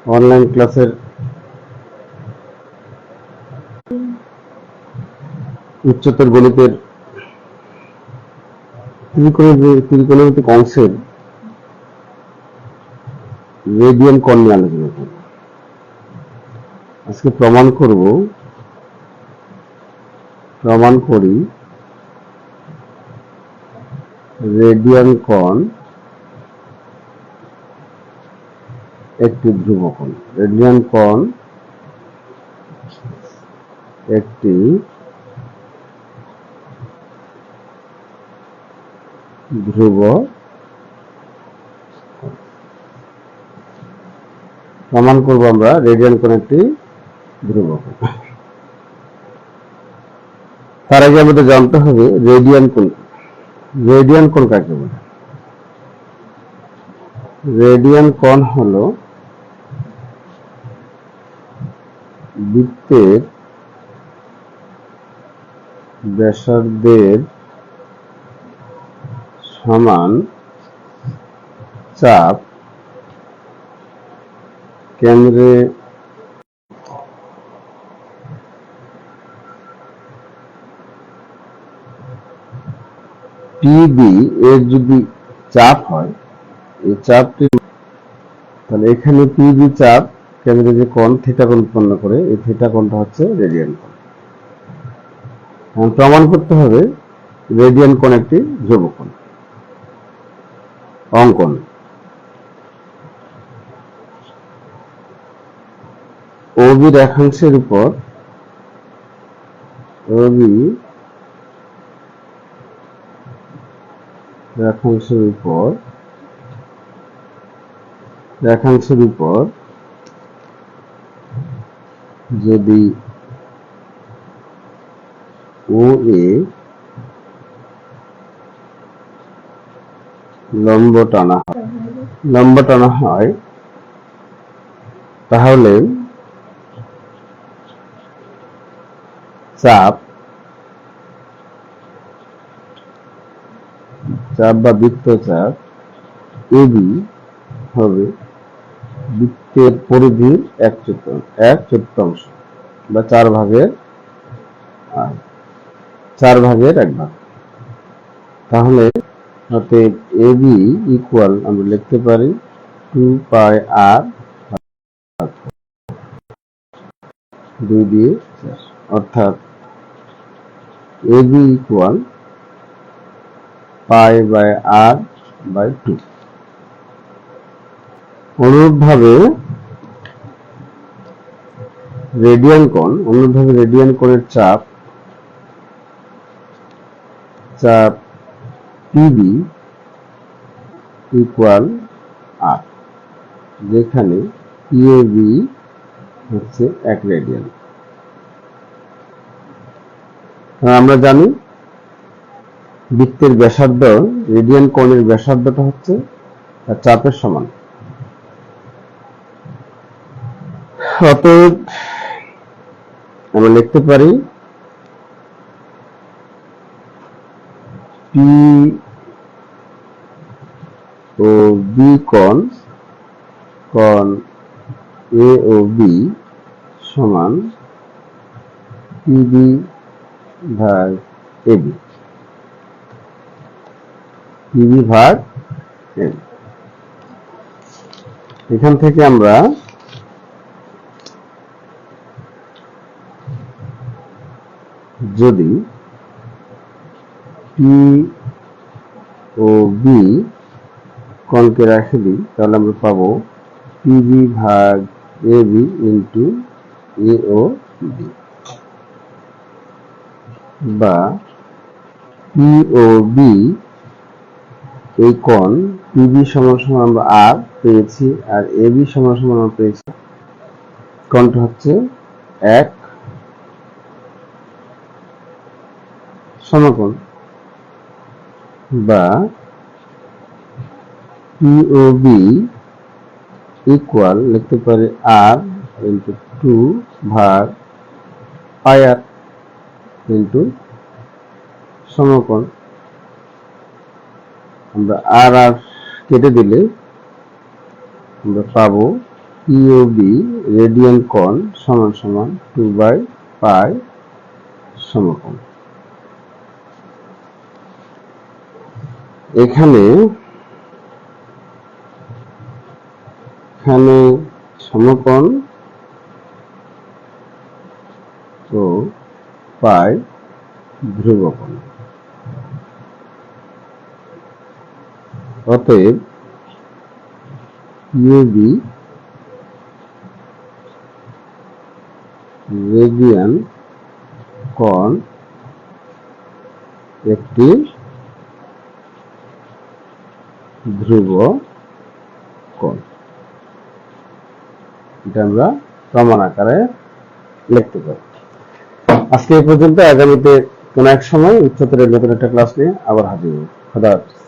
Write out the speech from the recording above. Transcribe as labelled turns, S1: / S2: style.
S1: Online ক্লাসের উচ্চতর গণিতের ত্রিকোণমিতিক অংশের রেডিয়ান কোণ নিয়ে আলোচনা করব। আজকে প্রমাণ করি রেডিয়ান কোণ একটি ধ্রুবকোণ। রেডিয়ান কোণ একটি ধ্রুব প্রমাণ করব আমরা রেডিয়ান কোণ একটি ধ্রুবকোণ। তার আগে আমাদের জানতে হবে রেডিয়ান কোণ। রেডিয়ান কোণ কাকে বলে? রেডিয়ান কোণ হলো বৃত্তের ব্যাসার্ধের সমান চাপ কেন্দ্রে পিবি এর যদি চাপ হয়, এই চাপটি তাহলে এখানে পিবি চাপ কেন্দ্রে যে কোণ থিটা কোণ উৎপন্ন করে, এই থিটা কোণটা হচ্ছে রেডিয়ান কোণ। প্রমাণ করতে হবে রেডিয়ান কোণ একটি ধ্রুবকোণ। অঙ্কন ওবি রেখাংশের উপর যদি ও এ লম্ব টানা হয় তাহলে চাপ বা বৃত্তচাপ এবি হবে বৃত্তের পরিধির এক চতুর্থাংশ বা 4 ভাগের 1 ভাগ। তাহলে অতএব এবি ইকুয়াল আমরা লিখতে পারি 2 পাই আর 2 দিয়ে 4, অর্থাৎ AB equal pi by r by 2। অনুরূপভাবে রেডিয়ান কোণের চাপ পিবি ইকুয়াল আর, যেখানে পিএবি হচ্ছে 1 রেডিয়ান। আমরা জানি বৃত্তের ব্যাসার্ধ রেডিয়ান কোণের ব্যাসার্ধটা হচ্ছে তার চাপের সমান। অতএব আমরা লিখতে পারি পি ও বি কোণ এ ও বি সমান পিবি ভাগ এবি। এখান থেকে আমরা যদি পি ও বি কোণকে রেখে দিই তাহলে আমরা পাবো পিবি ভাগ এবি ইন্টু এ ও বি, বা পি ও বি এই কোণ পিবি সমান আমরা আর পেয়েছি, আর এবি সমান আমরা পেয়েছি কোণটা হচ্ছে 1 সমকোণ, বা পি ও বি ইকুয়াল লিখতে পারি আর ইন্টু 2 ভাগ পাই আর ইন্টু সমকোণ। আমরা আর কেটে দিলে আমরা পাবো পিওবি রেডিয়ান কোণ সমান সমান 2/পাই সমকোণ। এখানে সমকোণ ও পাই ধ্রুবকোণ। অতএব পিওবি রেডিয়ান কোণ একটি ধ্রুব কোণ। এটা আমরা প্রমাণ আকারে লিখতে পারি। আজকে এই পর্যন্ত। আগামীতে কোন এক সময় উচ্চতরের নতুন একটা ক্লাস নিয়ে আবার হাজির হব। খোদা হাফেজ।